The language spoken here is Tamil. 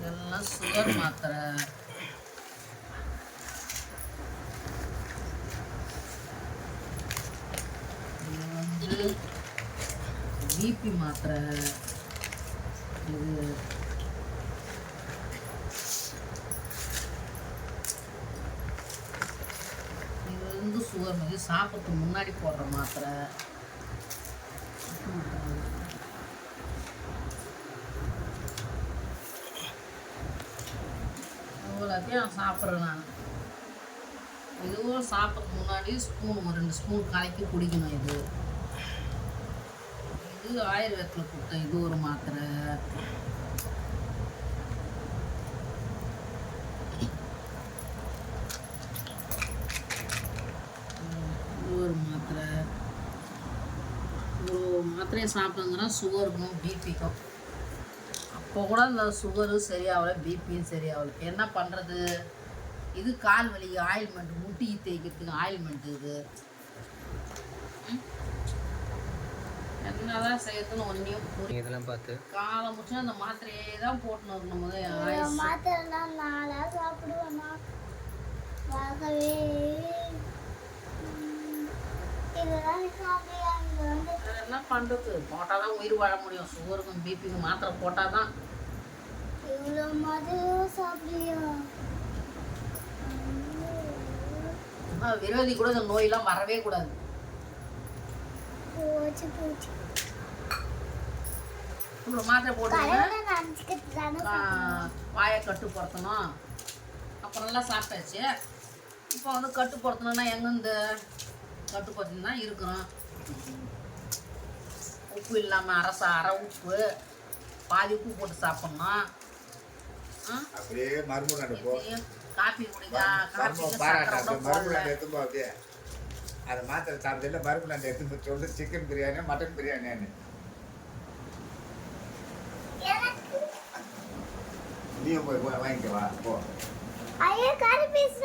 இதெல்லாம் சுகர் மாத்திரை. இது வந்து பிபி மாத்திரை. இது வந்து சுகர் மாதிரி சாப்பிட்றதுக்கு முன்னாடி போடுற மாத்திரை. எல்லாத்தையும் சாப்பிட்றேன் நான். இதுவும் சாப்பிட்றதுக்கு முன்னாடி ஸ்பூன் 2 ஸ்பூன் கலக்கி குடிக்கணும். இது ஆயுர்வேதத்தில் கொடுத்தேன். இது ஒரு மாத்திரை. ஒரு மாத்திரை. இவ்வளோ மாத்திரையை சாப்பிட்டோங்கன்னா சுகருக்கும் பிபிக்கும். இப்போ கூட இந்த சுகரு சரியாகலை, பிபியும் சரியாகலை. என்ன பண்ணுறது? இது கால் வலிக்கு ஆயில்மெண்ட், முட்டி தேய்க்கிறதுக்கு ஆயில்மெண்ட். இது என்னதான் செய்யறதுன்னு ஒன்றையும் இதெல்லாம் பார்த்து காலம் முடிச்சா அந்த மாத்திரையே தான் போட்டுன்னு வரணும். மாத்திரைலாம் நாளாக சாப்பிடுவேன்னா என்ன பண்ணுறது? போட்டால் தான் உயிர் வாழ முடியும். சுகருக்கும் பிபிக்கும் மாத்திரை போட்டால் தான். விரோதி கூட இந்த நோயெல்லாம் வரவே கூடாது. இவ்வளோ மாத்திரை போட்டு வாயை கட்டுப்படுத்தணும். அப்புறம் நல்லா சாப்பிட்டாச்சு. இப்போ வந்து கட்டுப்படுத்தணும்னா எங்கேருந்து கட்டுப்படுத்தி தான் இருக்கிறோம். உப்பு இல்லாமல் அரை உப்பு பாதி உப்பு போட்டு சாப்பிட்ணும். அப்படியே மறுபடியும் காப்பி குடிக்க அதை மாத்திரை சாப்பிட்டதில்ல. மறுபடியும் எடுத்து சொல்லு சிக்கன் பிரியாணி மட்டன் பிரியாணின்னு நீயும் போய் வாங்கிக்கவா போ. ஐயா கறி பீஸ்